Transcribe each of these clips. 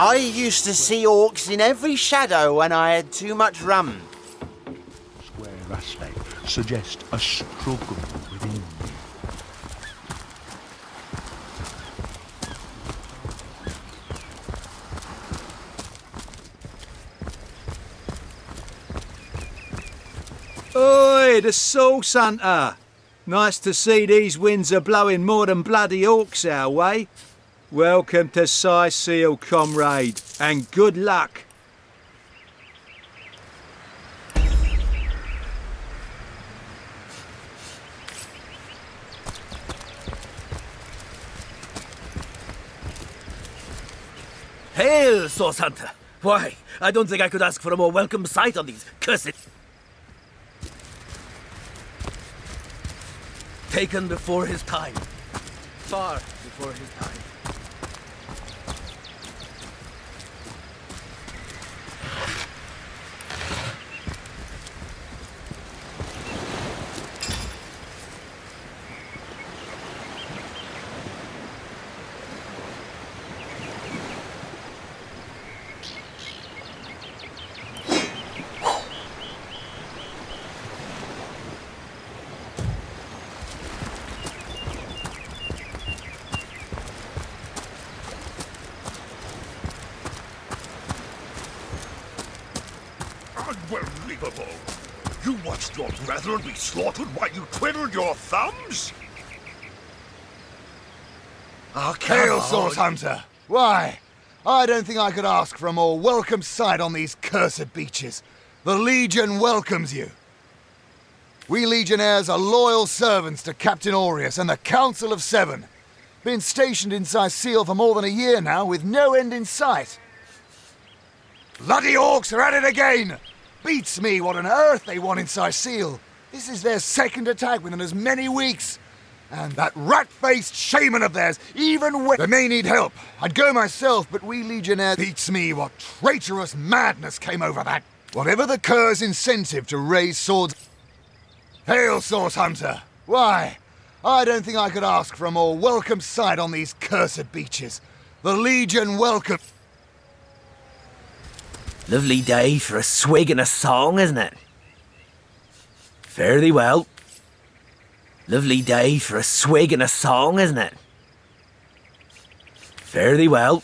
I used to see orcs in every shadow when I had too much rum. Square aspect suggest a struggle within. Oi, the Sauce Hunter! Nice to see these winds are blowing more than bloody orcs our way. Welcome to Seal, comrade, and good luck. Hail, Sauce Hunter! Why, I don't think I could ask for a more welcome sight on these cursed... Taken before his time. Far before his time. Unbelievable! You watched your brethren be slaughtered while you twiddled your thumbs? Hail, Sauce Hunter! Why, I don't think I could ask for a more welcome sight on these cursed beaches. The Legion welcomes you. We Legionnaires are loyal servants to Captain Aureus and the Council of Seven. Been stationed in Seal for more than a year now, with no end in sight. Bloody orcs are at it again! Beats me what on earth they want in Seal. This is their second attack within as many weeks. And that rat-faced shaman of theirs, even when... They may need help. I'd go myself, but we Legionnaires... Beats me what traitorous madness came over that. Whatever the cur's incentive to raise swords... Hail, Sauce Hunter! Why, I don't think I could ask for a more welcome sight on these cursed beaches. The Legion welcome... Lovely day for a swig and a song, isn't it? Fare thee well. Lovely day for a swig and a song, isn't it? Fare thee well.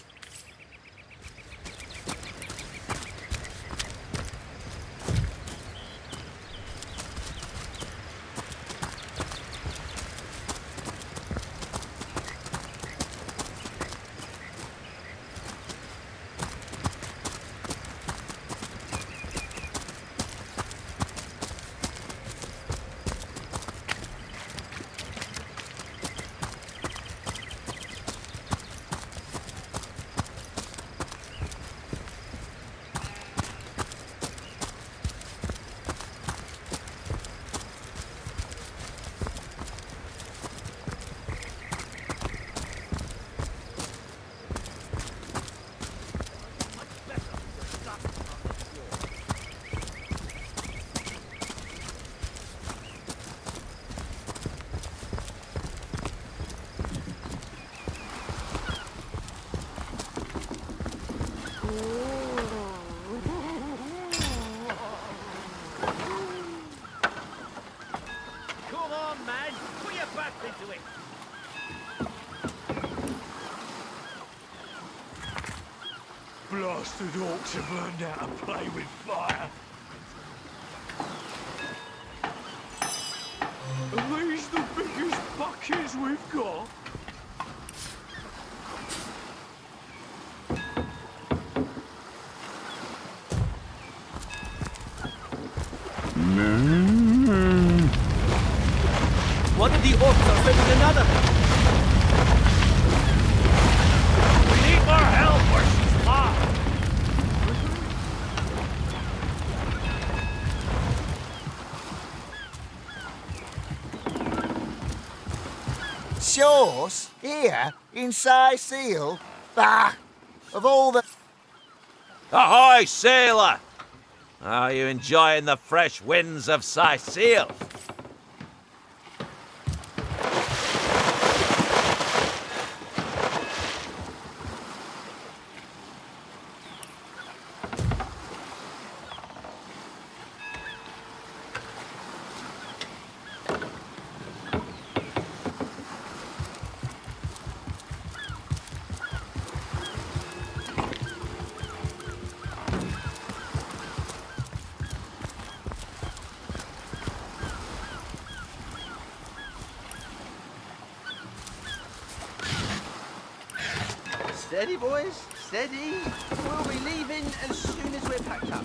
Blasted orcs have learned how to play with fire. Are these the biggest buckets we've got? One of the orcs are sending another. We need more help where she's lost. Shores? Here? In Seal? Bah! Of all the... Ahoy, sailor! Are you enjoying the fresh winds of Seal? Steady, boys, steady. We'll be leaving as soon as we're packed up.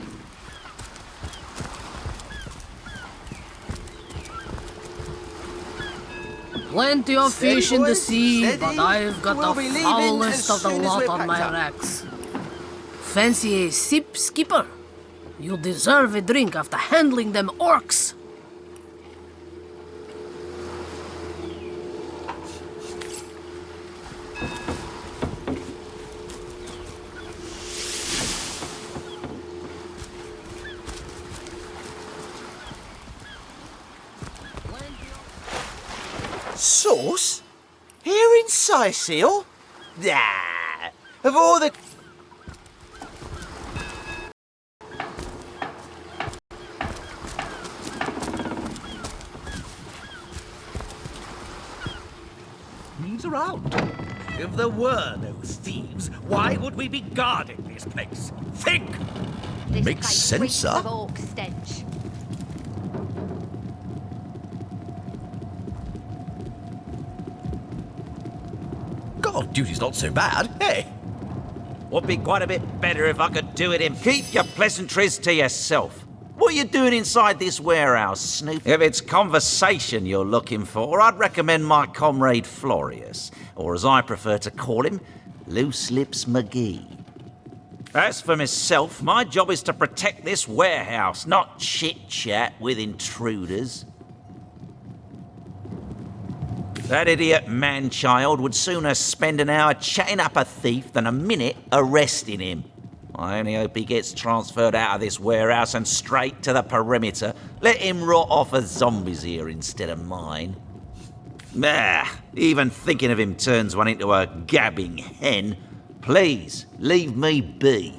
Plenty of Steady, fish in the boys, sea, steady. but I've got We'll the be leaving foulest as of the soon as lot we're on packed my up. racks. Fancy a sip, skipper? You deserve a drink after handling them orcs. Sauce? Here in Sicily? Nah. Of all the... Thieves around. If there were no thieves, why would we be guarding this place? Think! This Makes place sense, reeks sir. of orc stench. Guard duty's not so bad, hey? Would be quite a bit better if I could do it in. Keep your pleasantries to yourself. What are you doing inside this warehouse, Snoop? If it's conversation you're looking for, I'd recommend my comrade Florius, or as I prefer to call him, Loose Lips McGee. As for myself, my job is to protect this warehouse, not chit-chat with intruders. That idiot man-child would sooner spend an hour chatting up a thief than a minute arresting him. I only hope he gets transferred out of this warehouse and straight to the perimeter. Let him rot off as zombies here instead of mine. Even thinking of him turns one into a gabbing hen. Please, leave me be.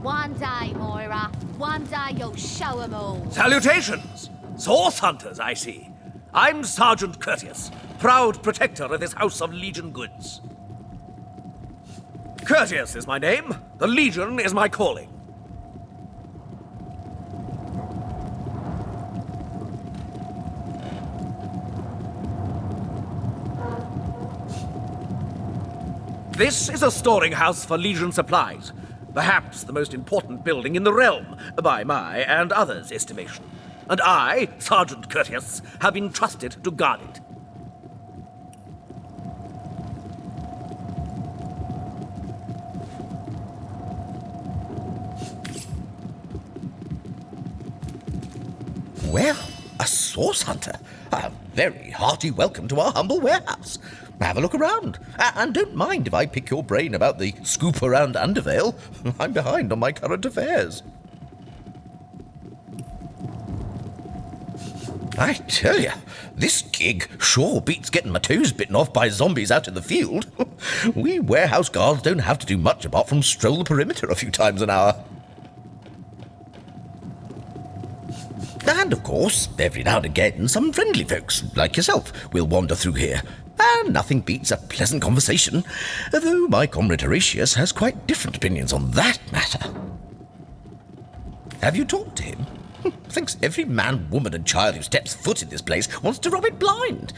One day, Moira. One day you'll show 'em all. Salutations! Source hunters, I see. I'm Sergeant Curtius, proud protector of this house of Legion goods. Curtius is my name. The Legion is my calling. This is a storing house for Legion supplies. Perhaps the most important building in the realm, by my and others' estimation. And I, Sergeant Curtius, have been trusted to guard it. Well, a source hunter. A very hearty welcome to our humble warehouse. Have a look around. And don't mind if I pick your brain about the scoop around Undervale. I'm behind on my current affairs. I tell you, this gig sure beats getting my toes bitten off by zombies out in the field. We warehouse guards don't have to do much apart from stroll the perimeter a few times an hour. And, of course, every now and again, some friendly folks, like yourself, will wander through here. And nothing beats a pleasant conversation, though my comrade Horatius has quite different opinions on that matter. Have you talked to him? Thinks every man, woman and child who steps foot in this place wants to rob it blind.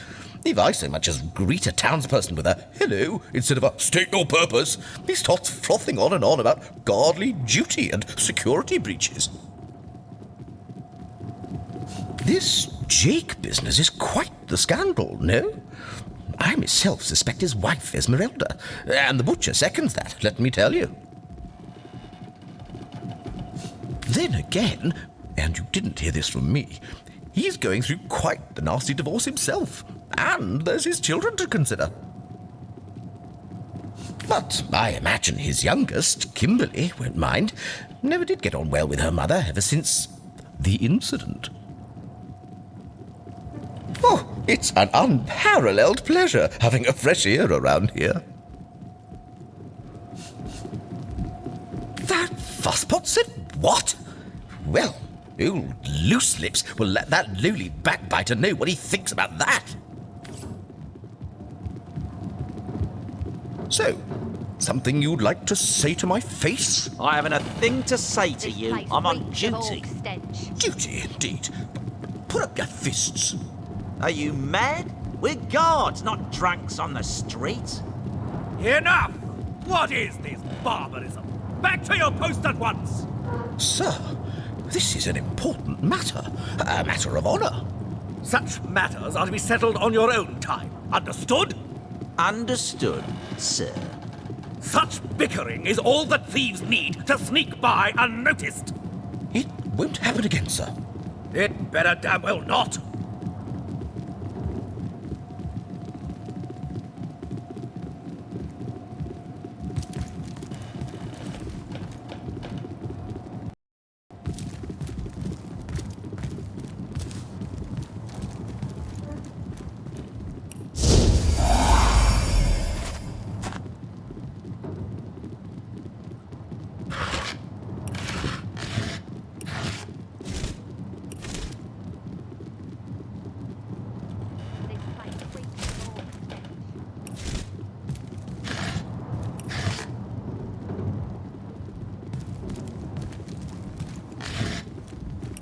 If I so much as greet a townsperson with a hello instead of a state your purpose, he starts frothing on and on about guardly duty and security breaches. This Jake business is quite the scandal, no? I myself suspect his wife, Esmeralda, and the butcher seconds that, let me tell you. Then again, and you didn't hear this from me, he's going through quite the nasty divorce himself, and there's his children to consider. But I imagine his youngest, Kimberly, won't mind. Never did get on well with her mother ever since the incident. Oh, it's an unparalleled pleasure having a fresh ear around here. That fusspot said what? Well, old Loose Lips will let that lowly backbiter know what he thinks about that. So, something you'd like to say to my face? I haven't a thing to say to This you. place I'm on reeks of orc duty. stench. Duty, indeed. Put up your fists. Are you mad? We're guards, not drunks on the street. Enough! What is this barbarism? Back to your post at once! Sir, this is an important matter. A matter of honour. Such matters are to be settled on your own time. Understood? Understood, sir. Such bickering is all that thieves need to sneak by unnoticed. It won't happen again, sir. It better damn well not.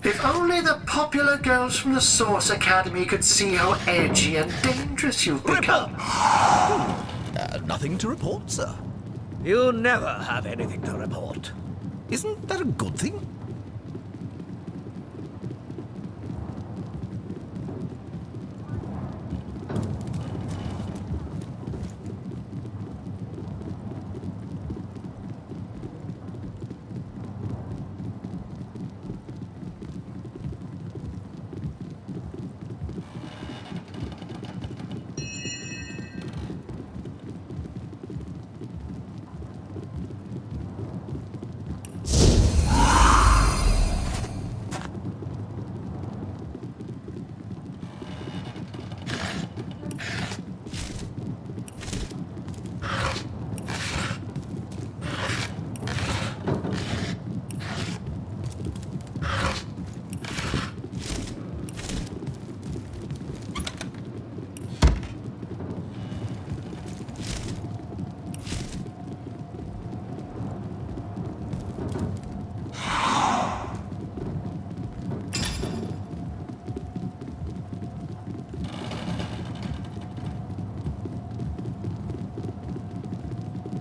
If only the popular girls from the Source Academy could see how edgy and dangerous you've become. Nothing to report, sir. You never have anything to report. Isn't that a good thing?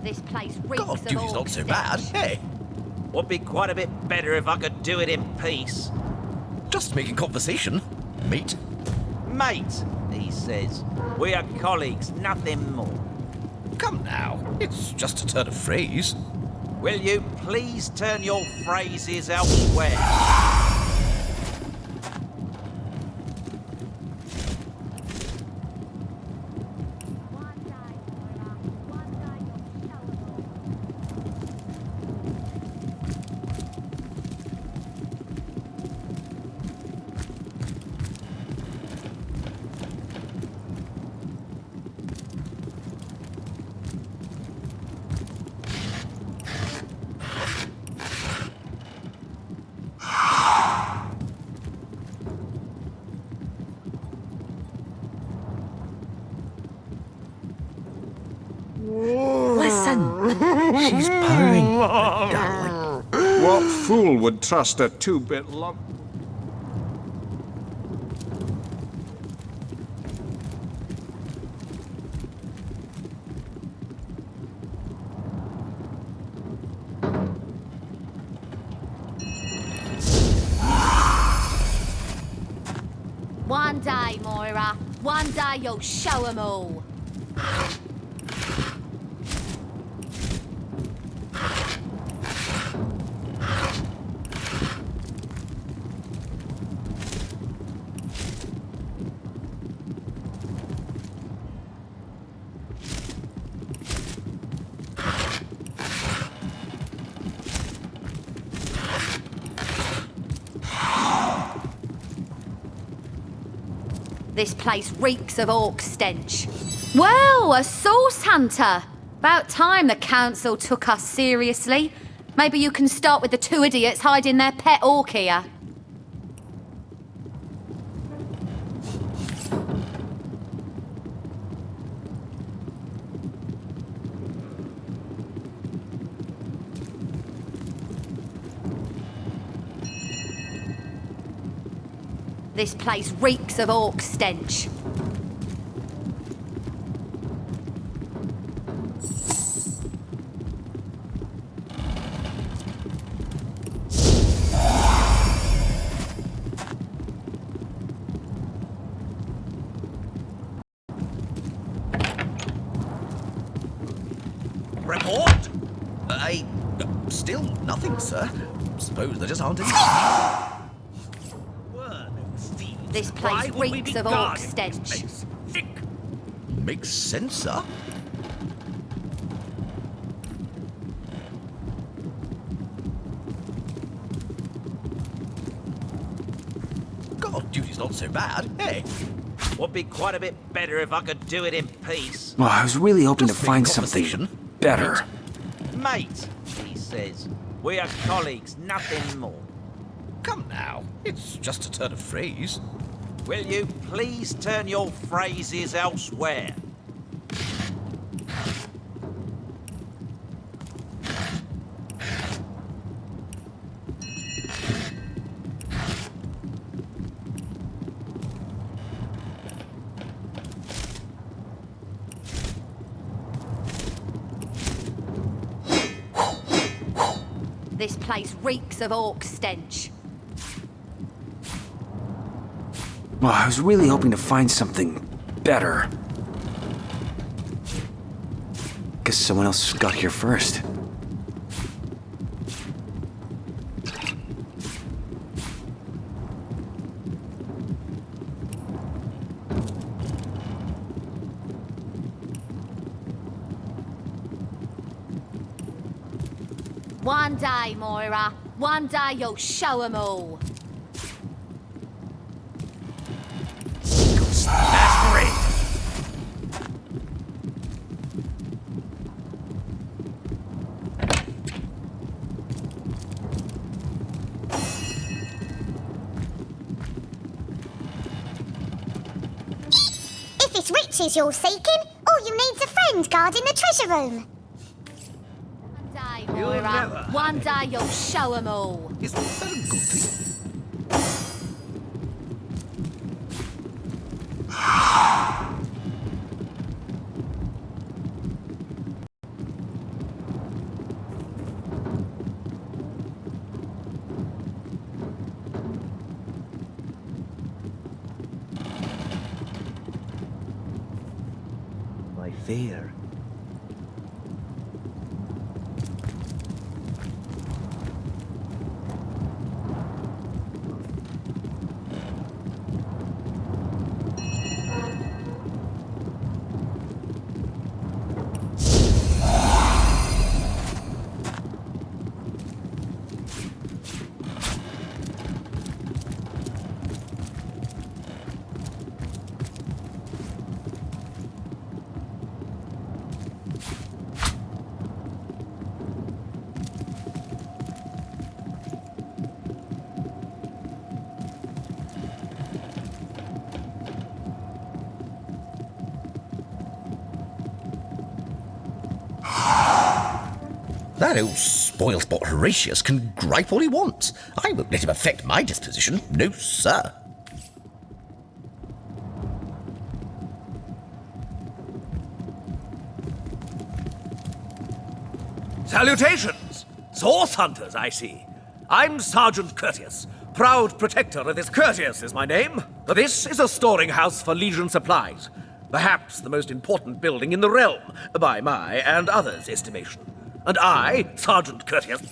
This place reeks God, of duty's not so bad, hey? Would be quite a bit better if I could do it in peace. Just making conversation, mate. Mate, he says. We are colleagues, nothing more. Come now, it's just a turn of phrase. Will you please turn your phrases elsewhere? She's purring, darling. What fool would trust a two-bit lump? One day, Moira. One day you'll show 'em all. This place reeks of orc stench. Well, a source hunter. About time the council took us seriously. Maybe you can start with the two idiots hiding their pet orc here. This place reeks of orc stench. Still nothing, sir. Suppose there just aren't any. This place reeks of orc stench. Makes sense, sir. God, duty's not so bad, hey? Would be quite a bit better if I could do it in peace. Well, I was really hoping Just to make find conversation. something better. Mate, he says. We are colleagues, nothing more. Come now, it's just a turn of phrase. Will you please turn your phrases elsewhere? This place reeks of orc stench. Well, I was really hoping to find something better. Guess someone else got here first. One day, Moira. One day you'll show 'em all. If it's riches you're seeking, all you need's a friend guarding the treasure room. One day, Moira. One day you'll show 'em all. Isn't that a good thing? My fear. That old spoilsport Horatius can gripe all he wants. I won't let him affect my disposition. No, sir. Salutations! Source hunters, I see. I'm Sergeant Courteous, proud protector of this. Courteous is my name. This is a storing house for Legion supplies. Perhaps the most important building in the realm, by my and others' estimation. And I, Sergeant Courteous...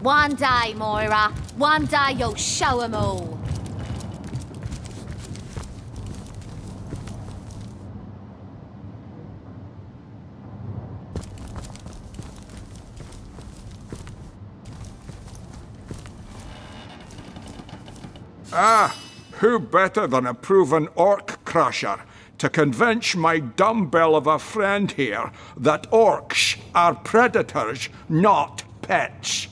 One day, Moira. One day you'll show 'em all. Ah, who better than a proven orc crusher to convince my dumbbell of a friend here that orcs are predators, not pets?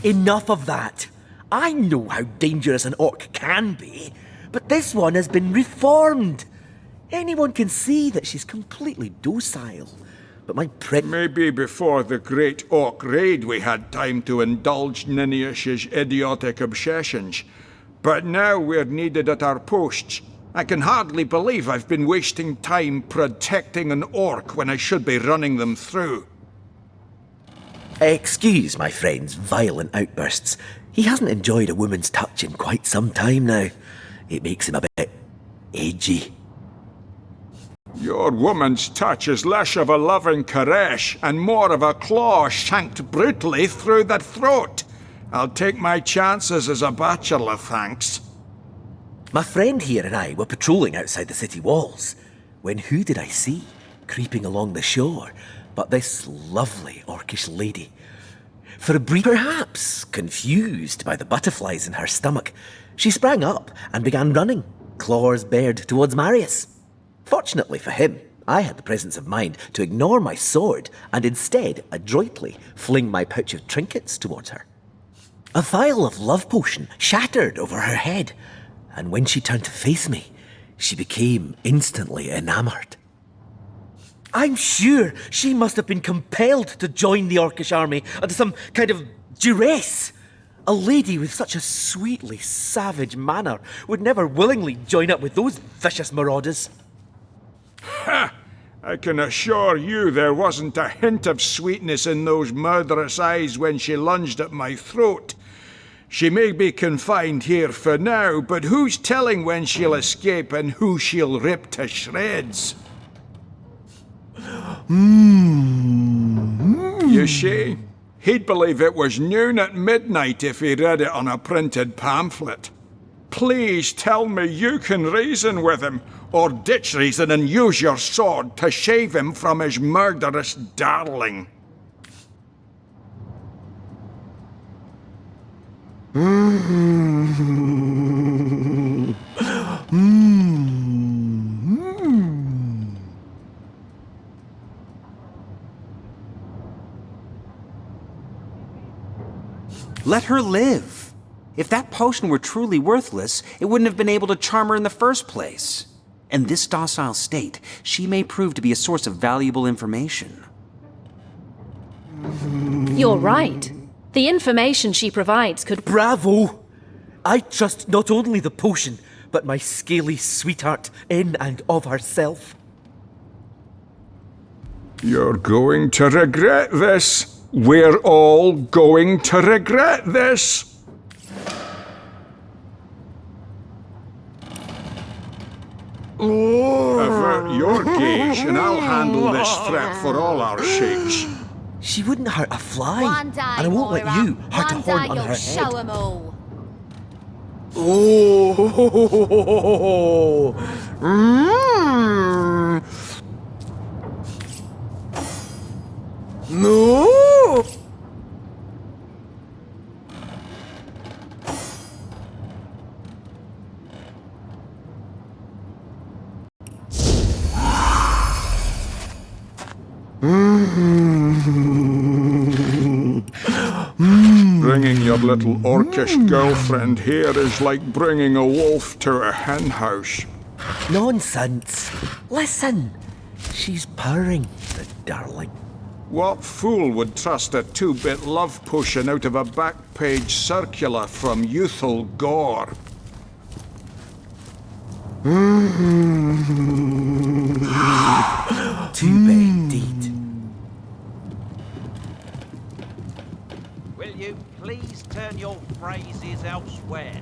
Enough of that. I know how dangerous an orc can be, but this one has been reformed. Anyone can see that she's completely docile. But my Maybe before the great orc raid we had time to indulge Ninius's idiotic obsessions. But now we're needed at our posts. I can hardly believe I've been wasting time protecting an orc when I should be running them through. Excuse my friend's violent outbursts. He hasn't enjoyed a woman's touch in quite some time now. It makes him a bit edgy. Your woman's touch is less of a loving caress and more of a claw shanked brutally through the throat. I'll take my chances as a bachelor, thanks. My friend here and I were patrolling outside the city walls, when who did I see creeping along the shore but this lovely orcish lady? For a brief, perhaps confused by the butterflies in her stomach, she sprang up and began running, claws bared towards Marius. Fortunately for him, I had the presence of mind to ignore my sword and instead adroitly fling my pouch of trinkets towards her. A vial of love potion shattered over her head, and when she turned to face me, she became instantly enamored. I'm sure she must have been compelled to join the Orcish army under some kind of duress. A lady with such a sweetly savage manner would never willingly join up with those vicious marauders. Ha! I can assure you there wasn't a hint of sweetness in those murderous eyes when she lunged at my throat. She may be confined here for now, but who's telling when she'll escape and who she'll rip to shreds? You see, he'd believe it was noon at midnight if he read it on a printed pamphlet. Please tell me you can reason with him, or ditch reason and use your sword to shave him from his murderous darling. Let her live. If that potion were truly worthless, it wouldn't have been able to charm her in the first place. In this docile state, she may prove to be a source of valuable information. You're right. The information she provides could... Bravo! I trust not only the potion, but my scaly sweetheart in and of herself. You're going to regret this. We're all going to regret this. Avert your gaze and I'll handle this threat for all our sakes. She wouldn't hurt a fly, One day, and I won't let Moira. you hurt a One horn day on you'll her show head. 'em all. Oh! No! Bringing your little orcish girlfriend here is like bringing a wolf to a hen house. Nonsense. Listen. She's purring, the darling. What fool would trust a 2-bit love potion out of a back-page circular from youthful gore? 2-bit indeed. Will you please turn your phrases elsewhere?